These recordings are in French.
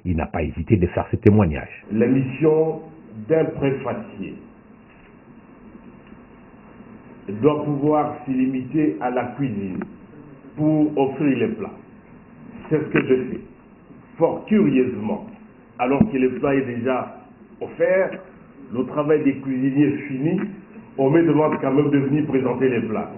Il n'a pas hésité de faire ce témoignage. La mission d'un préfacier doit pouvoir s'y limiter à la cuisine pour offrir les plats. C'est ce que je fais. Fort curieusement, alors que le plat est déjà offert, le travail des cuisiniers fini, on me demande quand même de venir présenter les plats.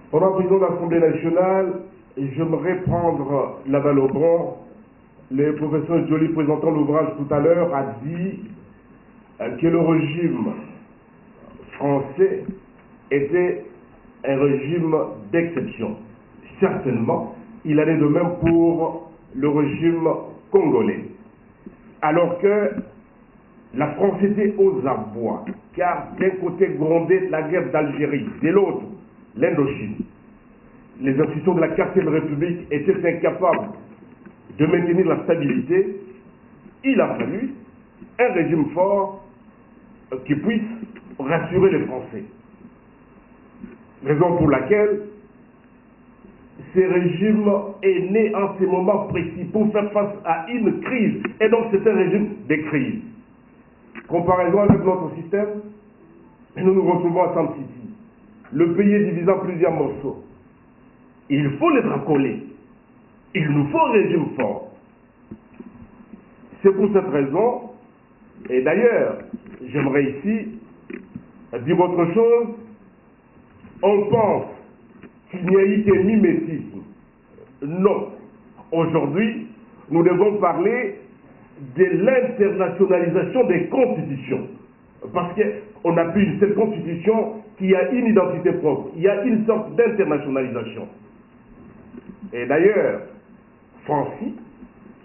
Pendant président de l'Assemblée nationale, j'aimerais prendre la balle au bond. Le professeur Joly, présentant l'ouvrage tout à l'heure, a dit que le régime français était un régime d'exception. Certainement, il allait de même pour le régime congolais. Alors que la France était aux abois, car d'un côté grondait la guerre d'Algérie, de l'autre l'Indochine. Les institutions de la 4e République étaient incapables de maintenir la stabilité. Il a fallu un régime fort qui puisse rassurer les Français. Raison pour laquelle ce régime est né en ces moments précis pour faire face à une crise. Et donc c'est un régime de crise. Comparaison avec notre système, nous nous retrouvons à Sam City. Le pays est divisé en plusieurs morceaux. Il faut les racoler. Il nous faut un régime fort. C'est pour cette raison, et d'ailleurs, j'aimerais ici dire autre chose. On pense qu'il n'y a eu que mimétisme. Non. Aujourd'hui, nous devons parler de l'internationalisation des constitutions. Parce qu'on a plus cette constitution qui a une identité propre. Il y a une sorte d'internationalisation. Et d'ailleurs, Francis,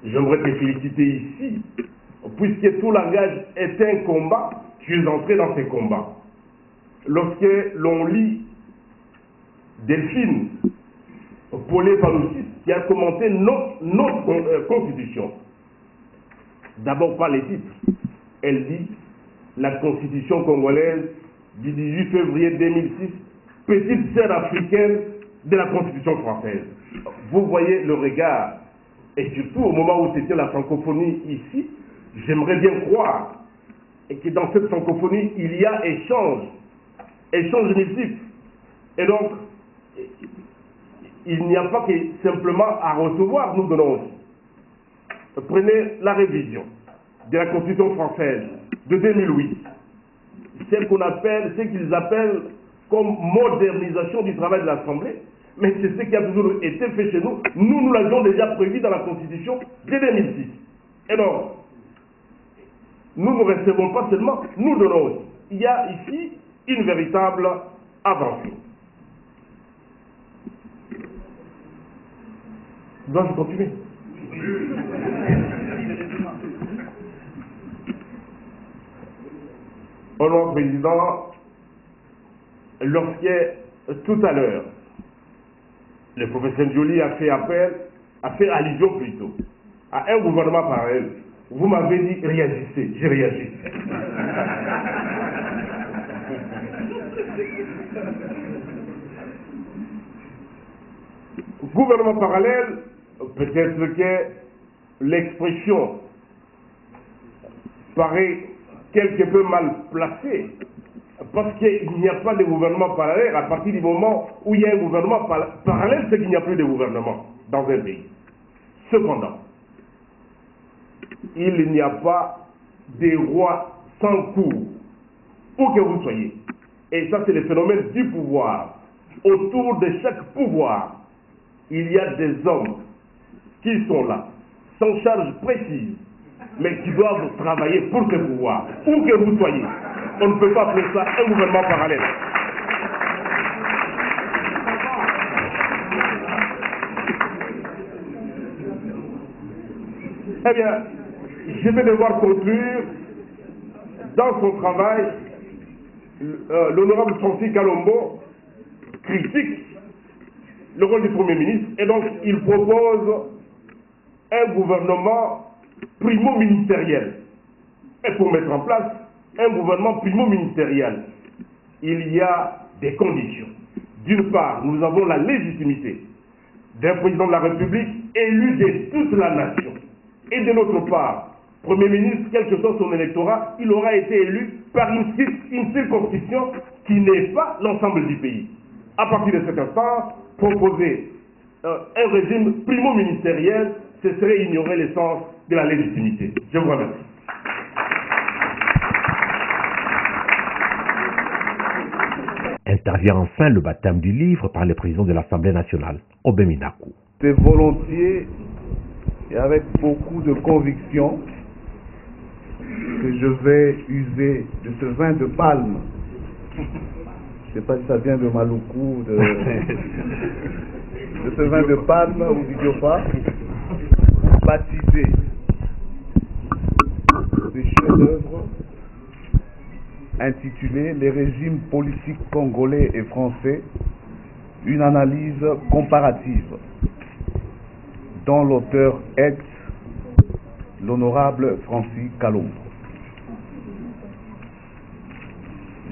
j'aimerais te féliciter ici, puisque tout langage est un combat, tu es entré dans ces combats. Lorsque l'on lit Delphine Paulé-Paloussis, qui a commenté notre constitution, d'abord par les titres, elle dit la constitution congolaise du 18 février 2006, petite sœur africaine de la constitution française. Vous voyez le regard, et surtout au moment où c'était la francophonie ici, j'aimerais bien croire que dans cette francophonie, il y a échange multiple. Et donc, il n'y a pas que simplement à recevoir, nous donnons aussi. Prenez la révision de la Constitution française de 2008, celle qu'on appelle, ce qu'ils appellent comme modernisation du travail de l'Assemblée, mais c'est ce qui a toujours été fait chez nous. Nous l'avions déjà prévu dans la Constitution de 2006. Et donc, nous ne recevons pas seulement, nous donnons aussi. Il y a ici une véritable avancée. Dois-je continuer? Honorable Président, lorsque tout à l'heure, le professeur Joly a fait allusion plutôt à un gouvernement parallèle, vous m'avez dit réagissez, j'ai réagi. Gouvernement parallèle, peut-être que l'expression paraît quelque peu mal placée, parce qu'il n'y a pas de gouvernement parallèle. À partir du moment où il y a un gouvernement parallèle, c'est qu'il n'y a plus de gouvernement dans un pays. Cependant, il n'y a pas de roi sans cour, où que vous soyez. Et ça, c'est le phénomène du pouvoir. Autour de chaque pouvoir, il y a des hommes qui sont là, sans charge précise, mais qui doivent travailler pour ce pouvoir, où que vous soyez. On ne peut pas appeler ça un gouvernement parallèle. Eh bien, je vais devoir conclure. Dans son travail, l'honorable Francis Kalombo critique le rôle du Premier ministre, et donc il propose un gouvernement primo-ministériel. Et pour mettre en place un gouvernement primo-ministériel, il y a des conditions. D'une part, nous avons la légitimité d'un président de la République élu de toute la nation. Et de l'autre part, Premier ministre, quel que soit son électorat, il aura été élu par une circonscription qui n'est pas l'ensemble du pays. À partir de cet instant, proposer un régime primo-ministériel, ce serait ignorer l'essence de la légitimité. Je vous remercie. Intervient enfin le baptême du livre par le président de l'Assemblée nationale, Obeminaku. C'est volontiers et avec beaucoup de conviction que je vais user de ce vin de palme. Je ne sais pas si ça vient de Maluku, de ce vin de palme ou d'Idiopa, pour baptiser des chefs-d'œuvre intitulés Les régimes politiques congolais et français, une analyse comparative, dont l'auteur est l'honorable Francis Kalombo.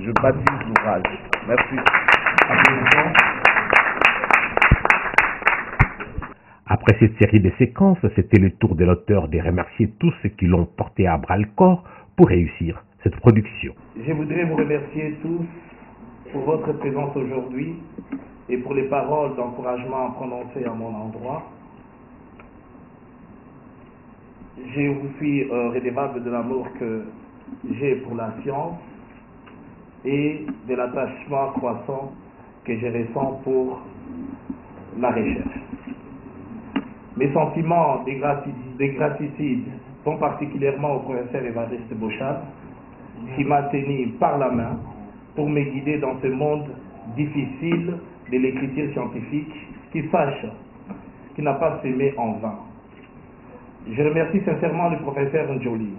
Je baptise l'ouvrage. Merci. Après cette série de séquences, c'était le tour de l'auteur de remercier tous ceux qui l'ont porté à bras le corps pour réussir cette production. Je voudrais vous remercier tous pour votre présence aujourd'hui et pour les paroles d'encouragement prononcées à mon endroit. Je vous suis redevable de l'amour que j'ai pour la science et de l'attachement croissant que je ressens pour la recherche. Mes sentiments de gratitude vont particulièrement au professeur Évariste Beauchamp, qui m'a tenu par la main pour me guider dans ce monde difficile de l'écriture scientifique, qui sache qu'il n'a pas semé en vain. Je remercie sincèrement le professeur Njoli,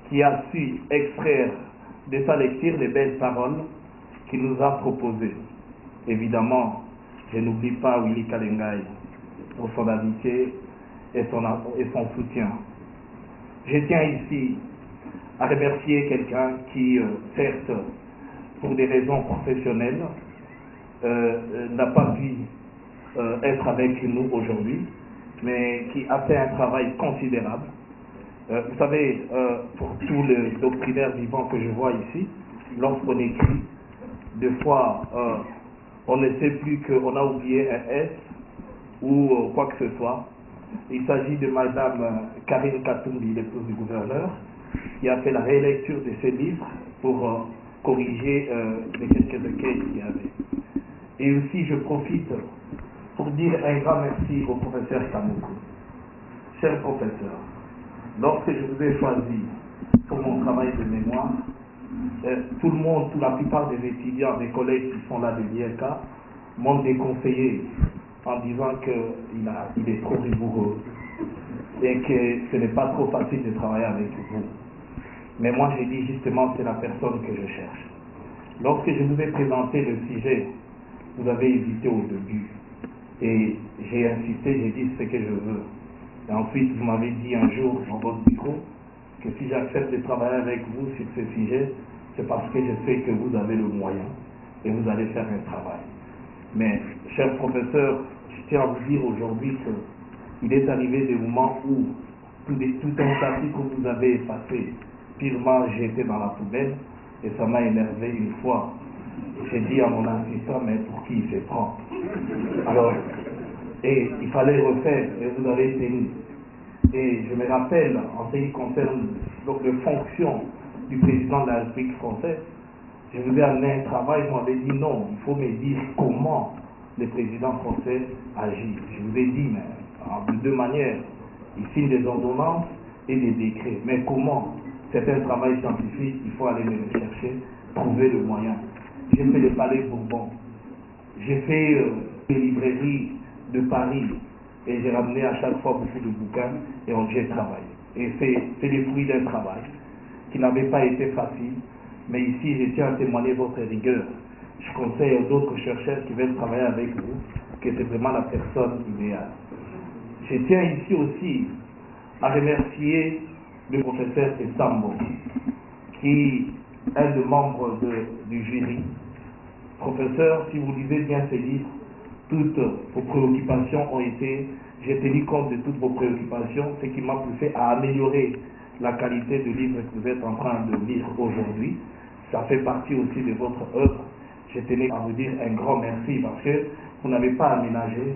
qui a su extraire de sa lecture les belles paroles qu'il nous a proposées. Évidemment, je n'oublie pas Willy Kalengai pour son amitié et son soutien. Je tiens ici à remercier quelqu'un qui, certes, pour des raisons professionnelles, n'a pas pu être avec nous aujourd'hui, mais qui a fait un travail considérable. Vous savez, pour tous les doctrinaires vivants que je vois ici, lorsqu'on écrit, des fois, on ne sait plus qu'on a oublié un S ou quoi que ce soit. Il s'agit de Madame Karine Katumbi, l'épouse du gouverneur, qui a fait la rélecture de ces livres pour corriger les quelques écueils qu'il y avait. Et aussi, je profite pour dire un grand merci au professeur Kamoko. Cher professeur, lorsque je vous ai choisi pour mon travail de mémoire, tout le monde, la plupart des étudiants, des collègues qui sont là de l'IEK, m'ont déconseillé en disant qu'il est trop rigoureux et que ce n'est pas trop facile de travailler avec vous. Mais moi, j'ai dit justement, c'est la personne que je cherche. Lorsque je vous ai présenté le sujet, vous avez hésité au début. Et j'ai insisté, j'ai dit ce que je veux. Et ensuite, vous m'avez dit un jour dans votre micro que si j'accepte de travailler avec vous sur ce sujet, c'est parce que je sais que vous avez le moyen et vous allez faire un travail. Mais, cher professeur, je tiens à vous dire aujourd'hui qu'il est arrivé des moments où tout un tapis que vous avez effacé, purement jeté dans la poubelle, et ça m'a énervé une fois. J'ai dit à mon assistant, mais pour qui il se prend? Alors, et il fallait refaire, et vous avez tenu. Et je me rappelle, en ce qui concerne donc les fonctions du président de la République française, je vous ai amené un travail, vous m'avez dit non, il faut me dire comment le président français agit. Je vous ai dit, mais de deux manières, il signe des ordonnances et des décrets. Mais comment? C'est un travail scientifique, il faut aller le rechercher, trouver le moyen. J'ai fait le Palais Bourbon, j'ai fait les librairies de Paris, et j'ai ramené à chaque fois beaucoup de bouquins, et j'ai travaillé. Et c'est le fruit d'un travail qui n'avait pas été facile, mais ici je tiens à témoigner votre rigueur. Je conseille aux autres chercheurs qui veulent travailler avec vous que c'est vraiment la personne idéale. Je tiens ici aussi à remercier le professeur Essambo, qui est le membre du jury. Professeur, si vous lisez bien ces livres, toutes vos préoccupations ont été, j'ai tenu compte de toutes vos préoccupations, ce qui m'a poussé à améliorer la qualité du livre que vous êtes en train de lire aujourd'hui. Ça fait partie aussi de votre œuvre. Je tenais à vous dire un grand merci parce que vous n'avez pas aménagé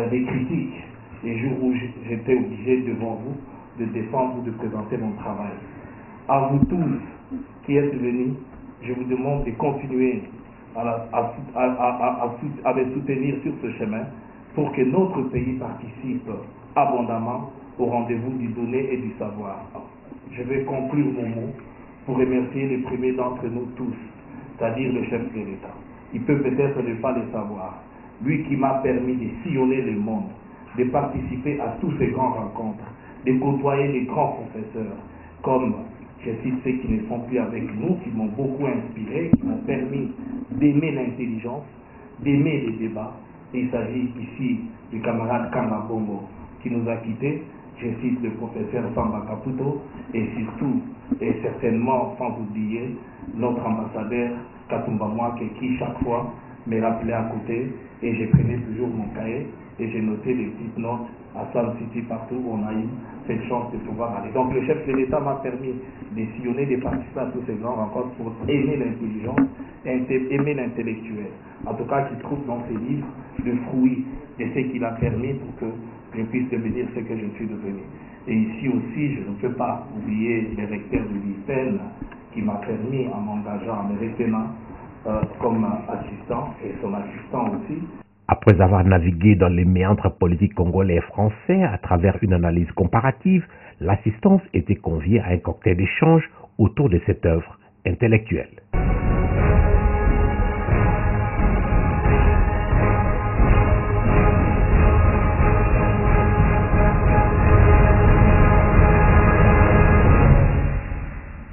des critiques les jours où j'étais obligé devant vous de défendre ou de présenter mon travail. À vous tous qui êtes venus, je vous demande de continuer à me soutenir sur ce chemin pour que notre pays participe abondamment au rendez-vous du donner et du savoir. Je vais conclure mon mot pour remercier les premiers d'entre nous tous, c'est-à-dire le chef de l'État. Il peut peut-être ne pas le savoir. Lui qui m'a permis de sillonner le monde, de participer à tous ces grandes rencontres, de côtoyer les grands professeurs, comme je cite ceux qui ne sont plus avec nous, qui m'ont beaucoup inspiré, qui m'ont permis d'aimer l'intelligence, d'aimer les débats. Et il s'agit ici du camarade Kanga Bongo qui nous a quittés. Je cite le professeur Samba Caputo et surtout, et certainement sans oublier, notre ambassadeur Katumba Mwake qui chaque fois me rappelait à côté et je prenais toujours mon cahier et j'ai noté les petites notes à Sun City partout où on a eu cette chance de pouvoir aller. Donc le chef de l'État m'a permis de sillonner, de participer à toutes ces grandes rencontres pour aimer l'intelligence, aimer l'intellectuel. En tout cas, qui trouve dans ses livres le fruit de ce qu'il a permis pour que je puisse devenir ce que je suis devenu. Et ici aussi, je ne peux pas oublier le recteur de l'IPEN qui m'a permis, en m'engageant, en me retenant comme assistant, et son assistant aussi. Après avoir navigué dans les méandres politiques congolais et français à travers une analyse comparative, l'assistance était conviée à un cocktail d'échange autour de cette œuvre intellectuelle.